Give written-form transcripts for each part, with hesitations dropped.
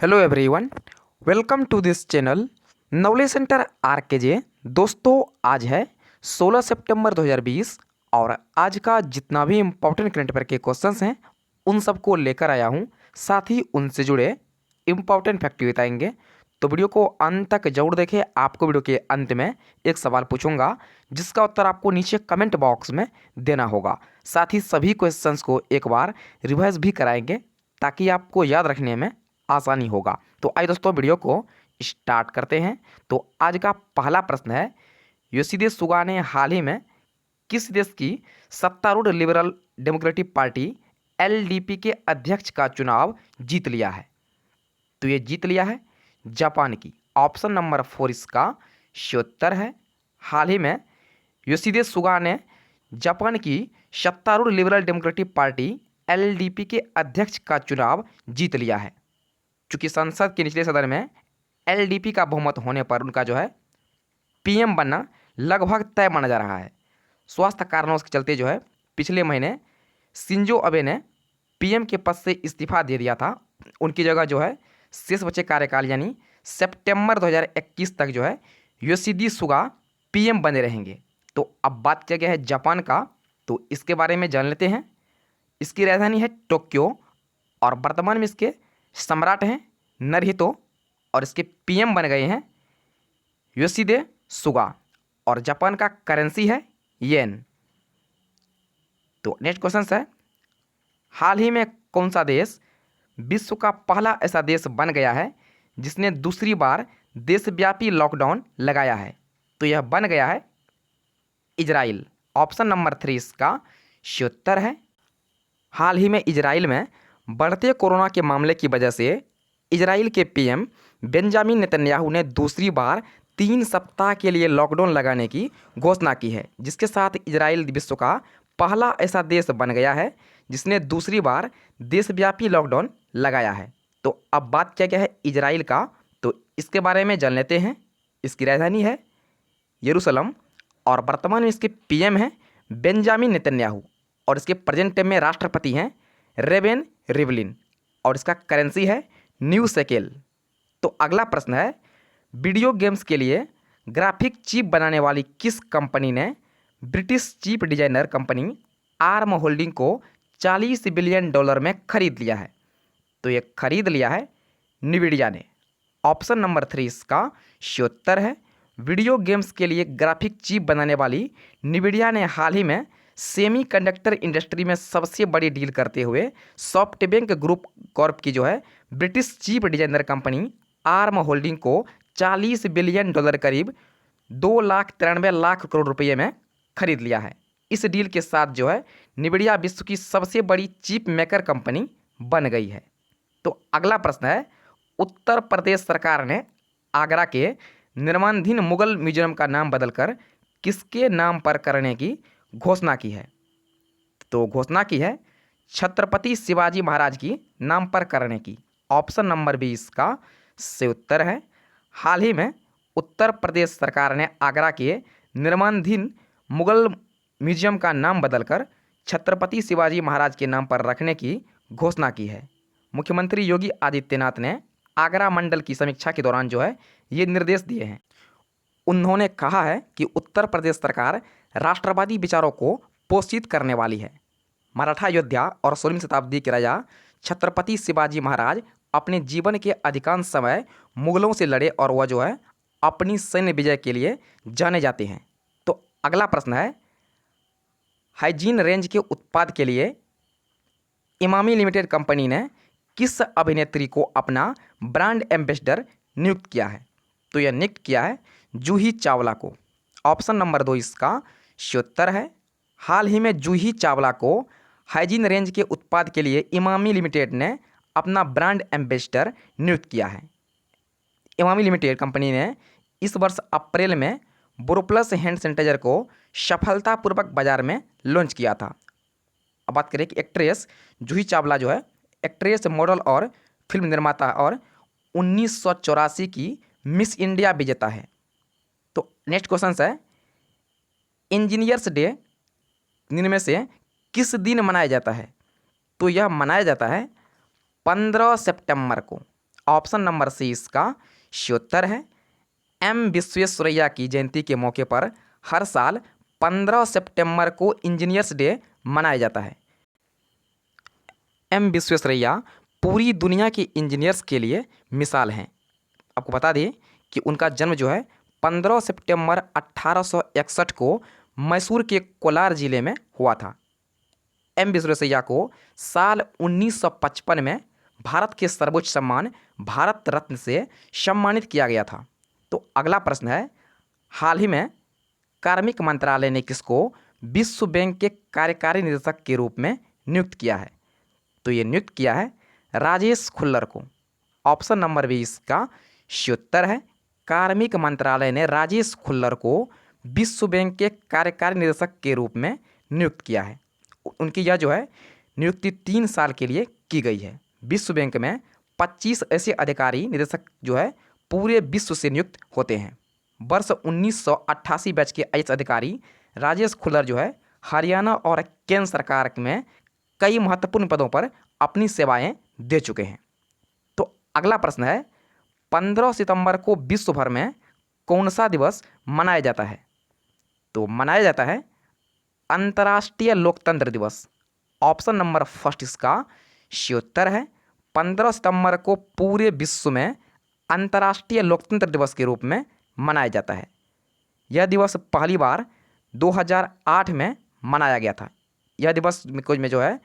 Hello everyone, welcome to this channel knowledge centre RKJ. दोस्तों, आज है 16 सितंबर 2020 और आज का जितना भी इम्पोर्टेंट करंट अफेयर के क्वेश्चंस हैं उन सबको लेकर आया हूं। साथ ही उनसे जुड़े इम्पोर्टेंट फैक्ट भी बताएंगे, तो वीडियो को अंत तक जरूर देखें। आपको वीडियो के अंत में एक सवाल पूछूंगा जिसका उत्तर आपको नीचे कमेंट बॉक्स में देना होगा। साथ ही सभी क्वेश्चंस को एक बार रिवाइज भी कराएंगे ताकि आपको याद रखने में आसानी होगा। तो आइए दोस्तों, वीडियो को स्टार्ट करते हैं। तो आज का पहला प्रश्न है, योशिहिदे सुगा ने हाल ही में किस देश की सत्तारूढ़ लिबरल डेमोक्रेटिक पार्टी एलडीपी के अध्यक्ष का चुनाव जीत लिया है? तो ये जीत लिया है जापान की। ऑप्शन नंबर 4 इसका सही उत्तर है। हाल ही में योशिहिदे सुगा ने जापान की सत्तारूढ़ लिबरल डेमोक्रेटिक पार्टी एलडीपी के अध्यक्ष का चुनाव जीत लिया है। चूंकि संसद के निचले सदन में एलडीपी का बहुमत होने पर उनका जो है पीएम बनना लगभग तय माना जा रहा है। स्वास्थ्य कारणों के चलते जो है पिछले महीने शिंजो अबे ने पीएम के पद से इस्तीफा दे दिया था। उनकी जगह जो है शेष बचे कार्यकाल यानी सितंबर 2021 तक जो है योशिहिदे सुगा पीएम बने रहेंगे। तो अब बात किया गया है जापान का, तो इसके बारे में जान लेते हैं। इसकी राजधानी है टोक्यो और वर्तमान में इसके सम्राट हैं नरहितो और इसके पीएम बन गए हैं योशिहिदे सुगा और जापान का करेंसी है येन। तो नेक्स्ट क्वेश्चन है, हाल ही में कौन सा देश विश्व का पहला ऐसा देश बन गया है जिसने दूसरी बार देशव्यापी लॉकडाउन लगाया है? तो यह बन गया है इजराइल। ऑप्शन नंबर 3 इसका सही उत्तर है। हाल ही में इजराइल में बढ़ते कोरोना के मामले की वजह से इजराइल के पीएम बेंजामिन नेतन्याहू ने दूसरी बार 3 सप्ताह के लिए लॉकडाउन लगाने की घोषणा की है, जिसके साथ इजराइल विश्व का पहला ऐसा देश बन गया है जिसने दूसरी बार देशव्यापी लॉकडाउन लगाया है। तो अब बात किया गया है इजराइल का, तो इसके बारे में जान लेते हैं। इसकी राजधानी है यरूशलेम और वर्तमान में इसके पीएम हैं बेंजामिन नेतन्याहू और इसके प्रेजेंट टाइम में राष्ट्रपति हैं रेवेन रिवलिन और इसका करेंसी है न्यू शेकेल। तो अगला प्रश्न है, वीडियो गेम्स के लिए ग्राफिक चिप बनाने वाली किस कंपनी ने British chip designer company arm holding को $40 बिलियन में खरीद लिया है? तो ये खरीद लिया है निविडिया ने। ऑप्शन नंबर 3 इसका सही उत्तर है। वीडियो गेम्स के लिए ग्राफिक चिप बनाने वाली निविडिया ने हाल ही में सेमीकंडक्टर इंडस्ट्री में सबसे बड़ी डील करते हुए सॉफ्टबैंक ग्रुप कॉर्प की जो है British chip designer company arm holding को $40 बिलियन करीब 2,93,00,000 करोड़ रुपये में खरीद लिया है। इस डील के साथ जो है निविडिया विश्व की सबसे बड़ी चिप मेकर कंपनी बन गई है। तो अगला प्रश्न है, उत्तर प्रदेश सरकार ने आगरा के निर्माणाधीन मुगल म्यूजियम का नाम बदलकर किसके नाम पर करने की घोषणा की है? तो घोषणा की है छत्रपति शिवाजी महाराज की नाम पर करने की। ऑप्शन नंबर 20 का सही उत्तर है। हाल ही में उत्तर प्रदेश सरकार ने आगरा के निर्माणाधीन मुगल म्यूजियम का नाम बदलकर छत्रपति शिवाजी महाराज के नाम पर रखने की घोषणा की है। मुख्यमंत्री योगी आदित्यनाथ ने आगरा मंडल की समीक्षा के दौरान जो है ये निर्देश दिए हैं। उन्होंने कहा है कि उत्तर प्रदेश सरकार राष्ट्रवादी विचारों को पोषित करने वाली है। मराठा योद्धा और 16वीं शताब्दी के राजा छत्रपति शिवाजी महाराज अपने जीवन के अधिकांश समय मुगलों से लड़े और वह जो है अपनी सैन्य विजय के लिए जाने जाते हैं। तो अगला प्रश्न है, हाइजीन रेंज के उत्पाद के लिए इमामी लिमिटेड कंपनी ने किस अभिनेत्री को अपना ब्रांड एम्बेसडर नियुक्त किया है? तो यह नियुक्त किया है जूही चावला को। ऑप्शन नंबर 2 इसका सही उत्तर है। हाल ही में जूही चावला को हाइजीन रेंज के उत्पाद के लिए इमामी लिमिटेड ने अपना ब्रांड एम्बेसडर नियुक्त किया है। इमामी लिमिटेड कंपनी ने इस वर्ष अप्रैल में बोरोप्लस हैंड सैनिटाइजर को सफलतापूर्वक बाजार में लॉन्च किया था। अब बात करें कि एक्ट्रेस जूही चावला जो है एक्ट्रेस, मॉडल और फिल्म निर्माता और 1984 की मिस इंडिया विजेता है। तो नेक्स्ट क्वेश्चन है, इंजीनियर्स डे इनमें से किस दिन मनाया जाता है? तो यह मनाया जाता है 15 सितंबर को। ऑप्शन नंबर सी इसका सही उत्तर है। एम विश्वेश्वरैया की जयंती के मौके पर हर साल 15 सितंबर को इंजीनियर्स डे मनाया जाता है। एम विश्वेश्वरैया पूरी दुनिया के इंजीनियर्स के लिए मिसाल हैं। आपको बता दें कि उनका जन्म जो है 15 सितंबर 1861 को मैसूर के कोलार जिले में हुआ था। एम विश्वेश्वरैया को साल 1955 में भारत के सर्वोच्च सम्मान भारत रत्न से सम्मानित किया गया था। तो अगला प्रश्न है, हाल ही में कार्मिक मंत्रालय ने किसको विश्व बैंक के कार्यकारी निदेशक के रूप में नियुक्त किया है? तो ये नियुक्त किया है राजेश खुल्लर को। ऑप्शन नंबर बी इसका सही उत्तर है। कार्मिक मंत्रालय ने राजेश खुल्लर को विश्व बैंक के कार्यकारी निदेशक के रूप में नियुक्त किया है। उनकी यह जो है नियुक्ति 3 साल के लिए की गई है। विश्व बैंक में 25 ऐसे अधिकारी निदेशक जो है पूरे विश्व से नियुक्त होते हैं। वर्ष 1988 बैच के आईएएस अधिकारी राजेश खुल्लर जो है हरियाणा और केंद्र सरकार में कई महत्वपूर्ण पदों पर अपनी सेवाएं दे चुके हैं। तो अगला प्रश्न है, 15 सितंबर को विश्व भर में कौन सा दिवस मनाया जाता है? तो मनाया जाता है अंतर्राष्ट्रीय लोकतंत्र दिवस। ऑप्शन नंबर फर्स्ट इसका सही उत्तर है। 15 सितंबर को पूरे विश्व में अंतर्राष्ट्रीय लोकतंत्र दिवस के रूप में मनाया जाता है। यह दिवस पहली बार 2008 में मनाया गया था। यह दिवस में जो है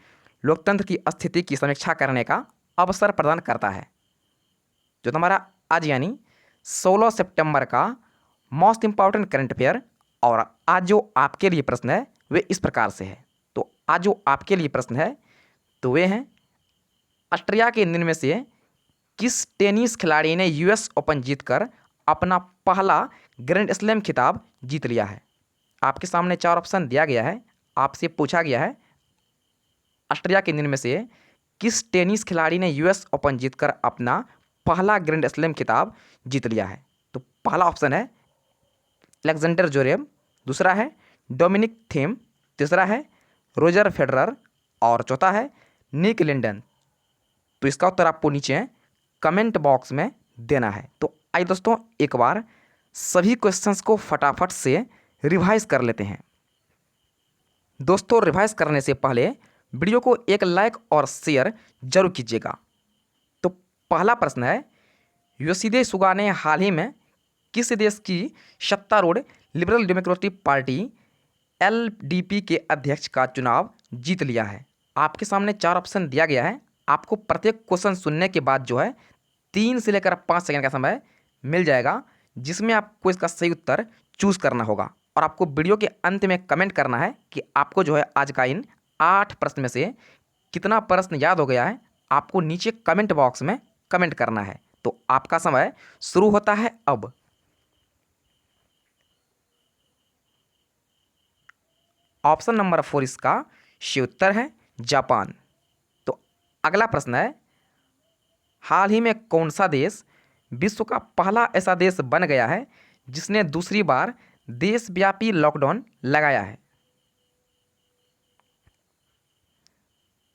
लोकतंत्र की स्थिति की समीक्षा करने का अवसर प्रदान करता है। जो हमारा आज यानी 16 सितंबर का मोस्ट इम्पॉर्टेंट करंट अफेयर और आज जो आपके लिए प्रश्न है वे इस प्रकार से है। तो आज जो आपके लिए प्रश्न है तो वे हैं, ऑस्ट्रिया के निम्न में से किस टेनिस खिलाड़ी ने यूएस ओपन जीतकर अपना पहला ग्रैंड स्लैम खिताब जीत लिया है? आपके सामने 4 ऑप्शन दिया गया है। आपसे पूछा गया है ऑस्ट्रिया के निम्न में से किस टेनिस खिलाड़ी ने यूएस ओपन जीतकर अपना पहला ग्रैंड स्लैम खिताब जीत लिया है? तो पहला ऑप्शन है अलेक्जेंडर जोरेव, दूसरा है डोमिनिक थीम, तीसरा है रोजर फेडरर और चौथा है निक लिंडन। तो इसका उत्तर आपको नीचे कमेंट बॉक्स में देना है। तो आइए दोस्तों एक बार सभी क्वेश्चंस को फटाफट से रिवाइज कर लेते हैं। दोस्तों रिवाइज करने से पहले वीडियो को एक लाइक और शेयर जरूर कीजिएगा। तो पहला प्रश्न है, योशिहिदे सुगा ने हाल ही में किस देश की सत्तारूढ़ लिबरल डेमोक्रेटिक पार्टी एलडीपी के अध्यक्ष का चुनाव जीत लिया है? आपके सामने 4 ऑप्शन दिया गया है। आपको प्रत्येक क्वेश्चन सुनने के बाद जो है 3 से लेकर 5 सेकंड का समय मिल जाएगा, जिसमें आपको इसका सही उत्तर चूज करना होगा। और आपको वीडियो के अंत में कमेंट करना है कि आपको जो है आज का इन 8 प्रश्न में से कितना प्रश्न याद हो गया है। आपको नीचे कमेंट बॉक्स में कमेंट करना है। तो आपका समय शुरू होता है अब। ऑप्शन नंबर 4 इसका सही उत्तर है जापान। तो अगला प्रश्न है, हाल ही में कौन सा देश विश्व का पहला ऐसा देश बन गया है जिसने दूसरी बार देशव्यापी लॉकडाउन लगाया है?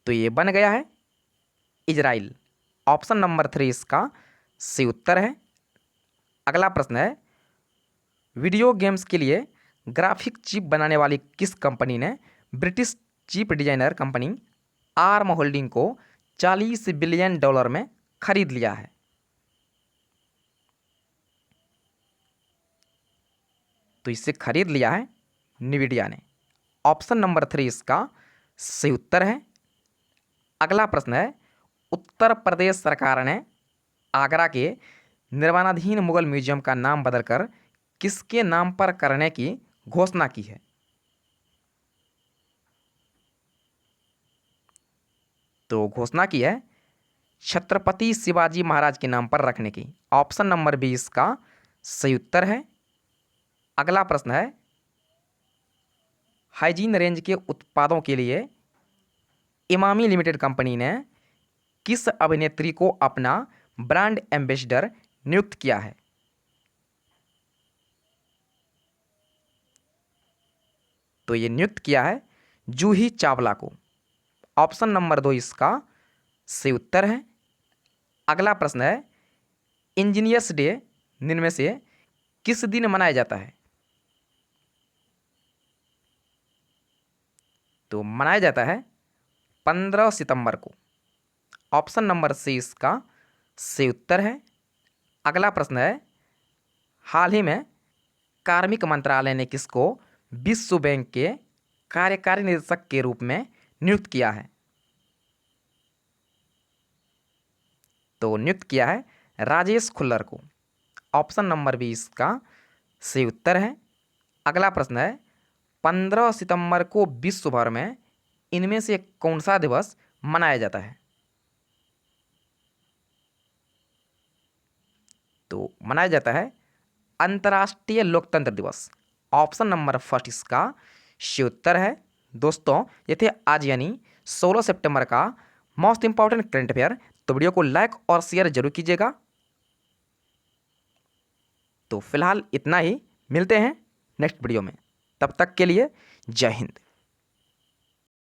तो ये बन गया है इजराइल। ऑप्शन नंबर 3 इसका सही उत्तर है। अगला प्रश्न है, वीडियो गेम्स के लिए ग्राफिक चिप बनाने वाली किस कंपनी ने British chip designer company arm holding को $40 बिलियन में खरीद लिया है? तो इसे खरीद लिया है निविडिया ने। ऑप्शन नंबर 3 इसका सही उत्तर है। अगला प्रश्न है, उत्तर प्रदेश सरकार ने आगरा के निर्माणाधीन मुगल म्यूजियम का नाम बदलकर किसके नाम पर करने की घोषणा की है? तो घोषणा की है छत्रपति शिवाजी महाराज के नाम पर रखने की। ऑप्शन नंबर 20 का सही उत्तर है। अगला प्रश्न है, हाइजीन रेंज के उत्पादों के लिए इमामी लिमिटेड कंपनी ने किस अभिनेत्री को अपना ब्रांड एम्बेसडर नियुक्त किया है? तो ये नियुक्त किया है जूही चावला को। ऑप्शन नंबर 2 इसका सही उत्तर है। अगला प्रश्न है, इंजीनियर्स डे इनमें से किस दिन मनाया जाता है? तो मनाया जाता है 15 सितंबर को। ऑप्शन नंबर सी इसका सही उत्तर है। अगला प्रश्न है, हाल ही में कार्मिक मंत्रालय ने किसको विश्व बैंक के कार्यकारी निदेशक के रूप में नियुक्त किया है? तो नियुक्त किया है राजेश खुल्लर को। ऑप्शन नंबर बी इसका सही उत्तर है। अगला प्रश्न है, 15 सितंबर को विश्व भर में इनमें से कौन सा दिवस मनाया जाता है? तो मनाया जाता है अंतर्राष्ट्रीय लोकतंत्र दिवस। ऑप्शन नंबर फर्स्ट इसका सही उत्तर है। दोस्तों, ये थे आज यानी 16 सितंबर का मोस्ट इंपॉर्टेंट करंट अफेयर। तो वीडियो को लाइक और शेयर जरूर कीजिएगा। तो फिलहाल इतना ही, मिलते हैं नेक्स्ट वीडियो में। तब तक के लिए जय हिंद।